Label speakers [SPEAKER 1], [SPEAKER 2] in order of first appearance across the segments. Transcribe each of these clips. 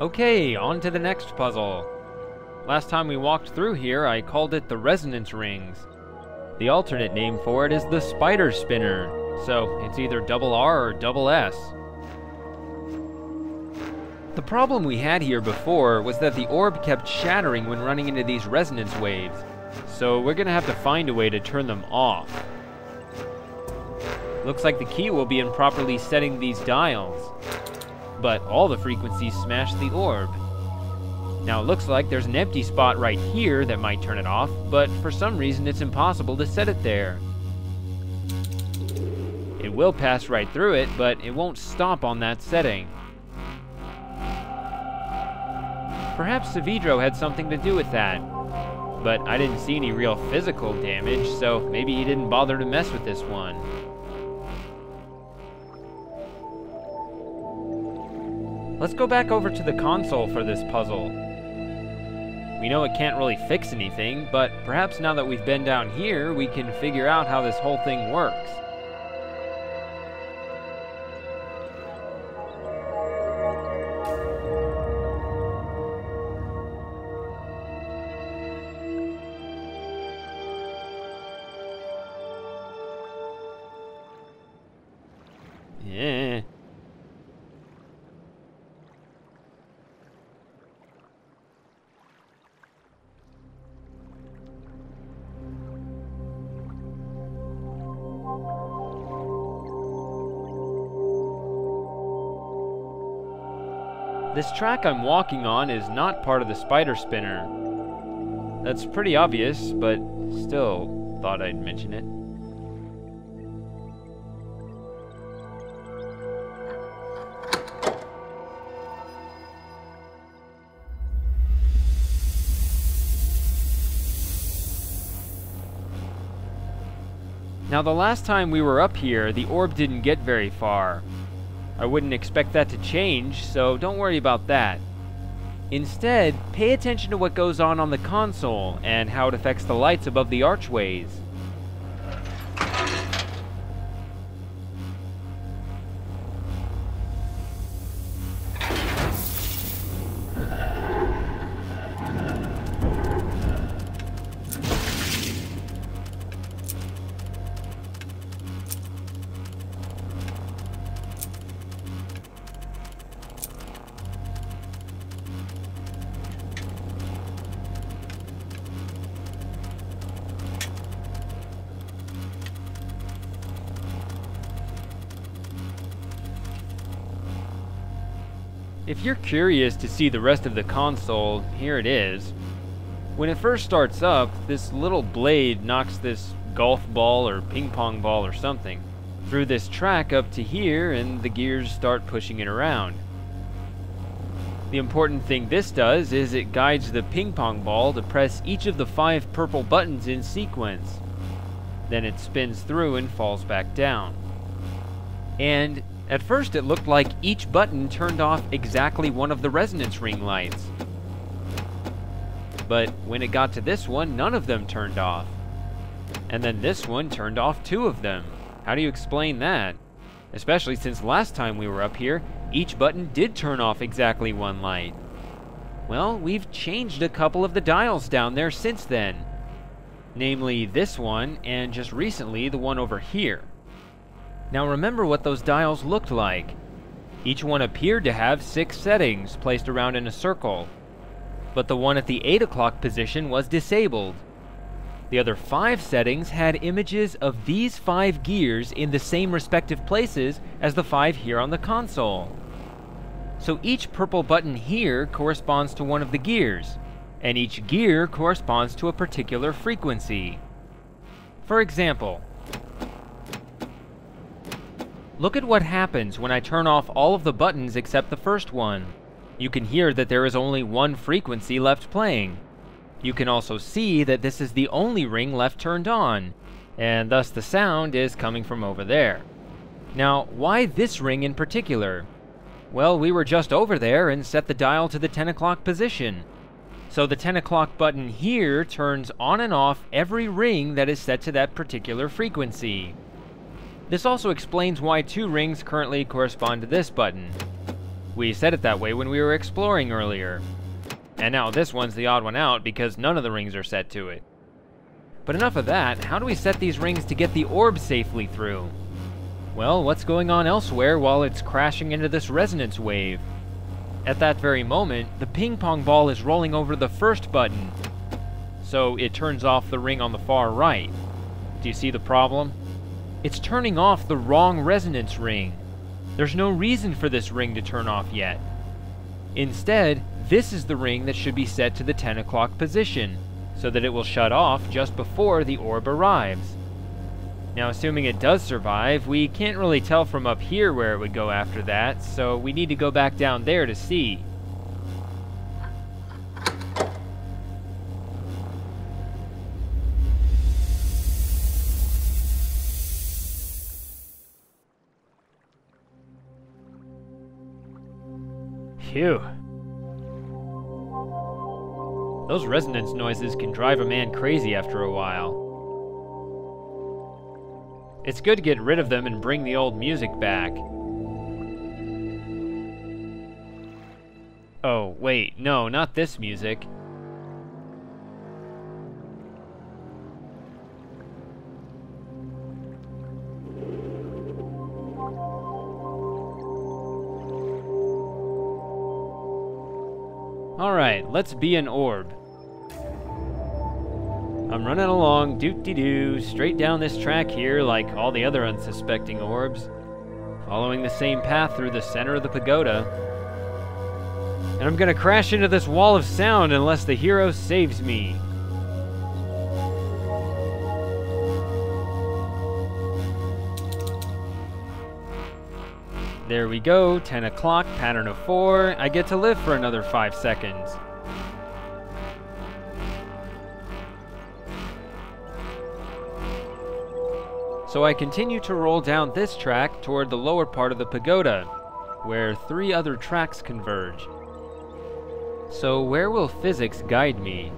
[SPEAKER 1] Okay, on to the next puzzle. Last time we walked through here, I called it the resonance rings. The alternate name for it is the spider spinner, so it's either double R or double S. The problem we had here before was that the orb kept shattering when running into these resonance waves, so we're gonna have to find a way to turn them off. Looks like the key will be in properly setting these dials, but all the frequencies smash the orb. Now it looks like there's an empty spot right here that might turn it off, but for some reason it's impossible to set it there. It will pass right through it, but it won't stop on that setting. Perhaps Savidro had something to do with that, but I didn't see any real physical damage, so maybe he didn't bother to mess with this one. Let's go back over to the console for this puzzle. We know it can't really fix anything, but perhaps now that we've been down here, we can figure out how this whole thing works. Yeah. This track I'm walking on is not part of the spider spinner. That's pretty obvious, but still thought I'd mention it. Now the last time we were up here, the orb didn't get very far. I wouldn't expect that to change, so don't worry about that. Instead, pay attention to what goes on the console and how it affects the lights above the archways. If you're curious to see the rest of the console, here it is. When it first starts up, this little blade knocks this golf ball or ping pong ball or something through this track up to here, and the gears start pushing it around. The important thing this does is it guides the ping pong ball to press each of the 5 purple buttons in sequence. Then it spins through and falls back down. And at first it looked like each button turned off exactly one of the resonance ring lights. But when it got to this one, none of them turned off. And then this one turned off 2 of them. How do you explain that? Especially since last time we were up here, each button did turn off exactly 1 light. Well, we've changed a couple of the dials down there since then. Namely this one, and just recently the one over here. Now remember what those dials looked like. Each one appeared to have 6 settings placed around in a circle, but the one at the 8 o'clock position was disabled. The other 5 settings had images of these 5 gears in the same respective places as the 5 here on the console. So each purple button here corresponds to one of the gears, and each gear corresponds to a particular frequency. For example, look at what happens when I turn off all of the buttons except the first one. You can hear that there is only 1 frequency left playing. You can also see that this is the only ring left turned on, and thus the sound is coming from over there. Now, why this ring in particular? Well, we were just over there and set the dial to the 10 o'clock position. So the 10 o'clock button here turns on and off every ring that is set to that particular frequency. This also explains why 2 rings currently correspond to this button, we set it that way when we were exploring earlier. And now this one's the odd one out because none of the rings are set to it. But enough of that, how do we set these rings to get the orb safely through? Well, what's going on elsewhere while it's crashing into this resonance wave? At that very moment, the ping pong ball is rolling over the first button, so it turns off the ring on the far right. Do you see the problem? It's turning off the wrong resonance ring. There's no reason for this ring to turn off yet. Instead, this is the ring that should be set to the 10 o'clock position, so that it will shut off just before the orb arrives. Now, assuming it does survive, we can't really tell from up here where it would go after that, so we need to go back down there to see. Phew. Those resonance noises can drive a man crazy after a while. It's good to get rid of them and bring the old music back. Oh, wait, no, not this music. Alright, let's be an orb. I'm running along, doot-de-doo, straight down this track here like all the other unsuspecting orbs, following the same path through the center of the pagoda. And I'm gonna crash into this wall of sound unless the hero saves me. There we go, 10 o'clock, pattern of 4. I get to live for another 5 seconds. So I continue to roll down this track toward the lower part of the pagoda, where 3 other tracks converge. So where will physics guide me?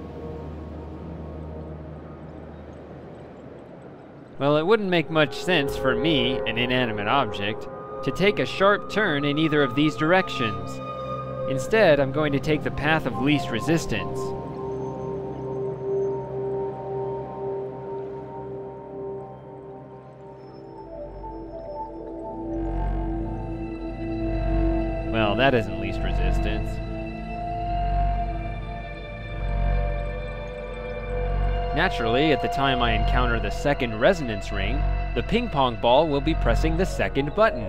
[SPEAKER 1] Well, it wouldn't make much sense for me, an inanimate object, to take a sharp turn in either of these directions. Instead, I'm going to take the path of least resistance. Well, that isn't least resistance. Naturally, at the time I encounter the second resonance ring, the ping pong ball will be pressing the second button.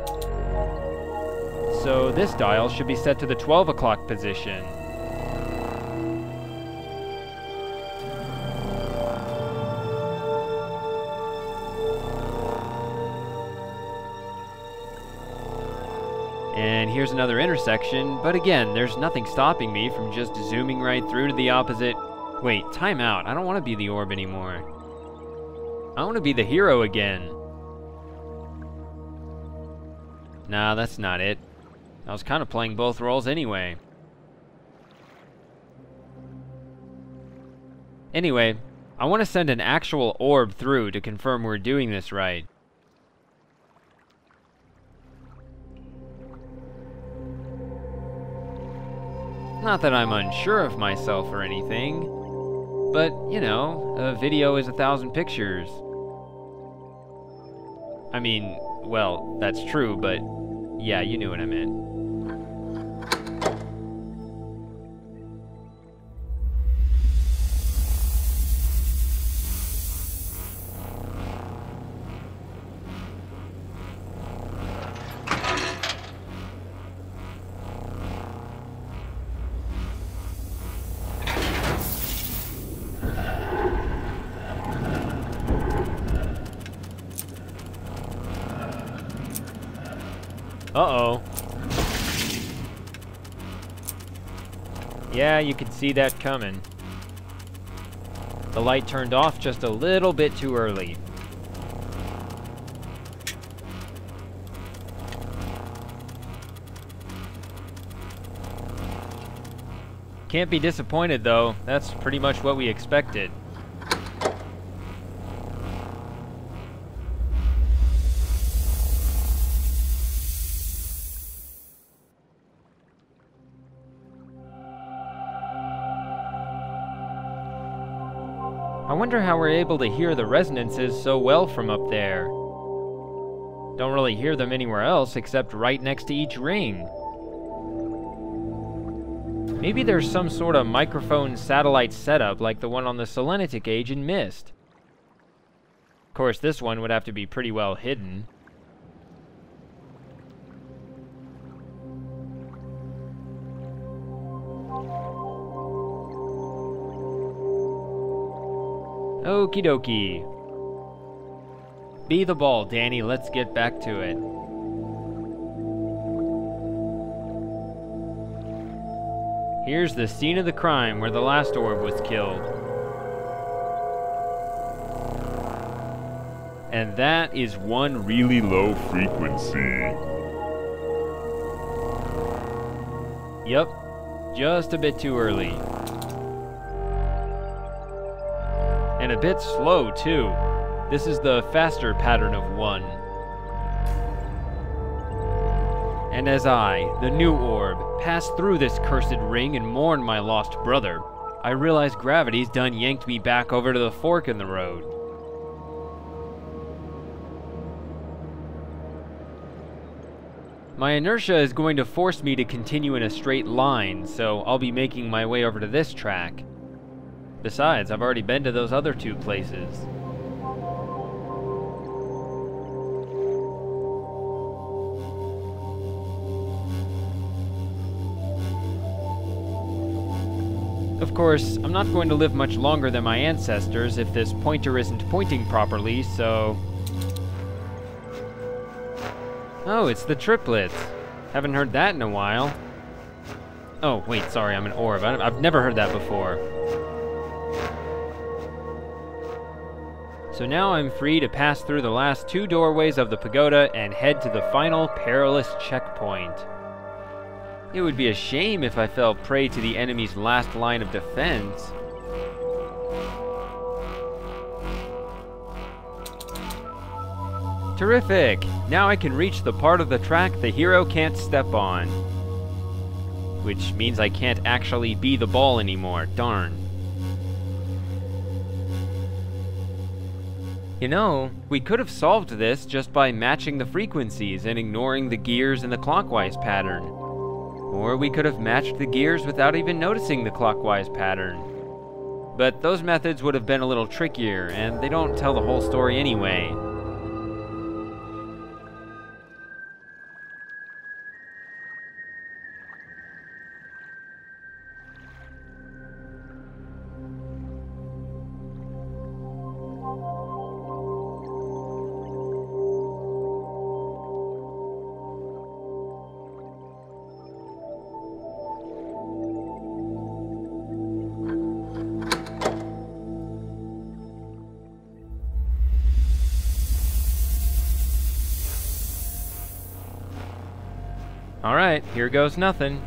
[SPEAKER 1] So this dial should be set to the 12 o'clock position. And here's another intersection, but again, there's nothing stopping me from just zooming right through to the opposite. Wait, time out. I don't want to be the orb anymore. I want to be the hero again. Nah, that's not it. I was kind of playing both roles anyway. Anyway, I want to send an actual orb through to confirm we're doing this right. Not that I'm unsure of myself or anything, but, you know, a video is 1,000 pictures. I mean, well, that's true, but yeah, you knew what I meant. Uh-oh. Yeah, you could see that coming. The light turned off just a little bit too early. Can't be disappointed though. That's pretty much what we expected. I wonder how we're able to hear the resonances so well from up there. Don't really hear them anywhere else except right next to each ring. Maybe there's some sort of microphone satellite setup like the one on the Selenitic Age in Myst. Of course, this one would have to be pretty well hidden. Okie dokie. Be the ball, Danny. Let's get back to it. Here's the scene of the crime where the last orb was killed. And that is one really low frequency. Yep, just a bit too early. And a bit slow, too. This is the faster pattern of 1. And as I, the new orb, pass through this cursed ring and mourn my lost brother, I realize gravity's done yanked me back over to the fork in the road. My inertia is going to force me to continue in a straight line, so I'll be making my way over to this track. Besides, I've already been to those other 2 places. Of course, I'm not going to live much longer than my ancestors if this pointer isn't pointing properly, so... Oh, it's the triplets. Haven't heard that in a while. Oh, wait, sorry, I'm an orb. I've never heard that before. So now I'm free to pass through the last 2 doorways of the pagoda and head to the final perilous checkpoint. It would be a shame if I fell prey to the enemy's last line of defense. Terrific! Now I can reach the part of the track the hero can't step on. Which means I can't actually be the ball anymore, darn. You know, we could have solved this just by matching the frequencies and ignoring the gears in the clockwise pattern. Or we could have matched the gears without even noticing the clockwise pattern. But those methods would have been a little trickier, and they don't tell the whole story anyway. Alright, here goes nothing.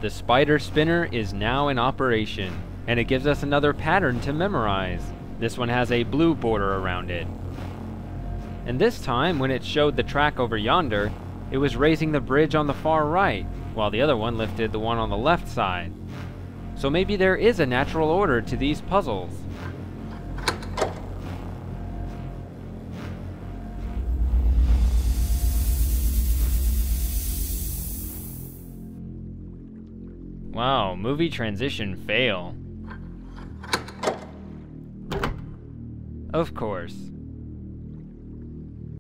[SPEAKER 1] The spider spinner is now in operation, and it gives us another pattern to memorize. This one has a blue border around it. And this time, when it showed the track over yonder, it was raising the bridge on the far right, while the other one lifted the one on the left side. So maybe there is a natural order to these puzzles. Wow, movie transition fail. Of course.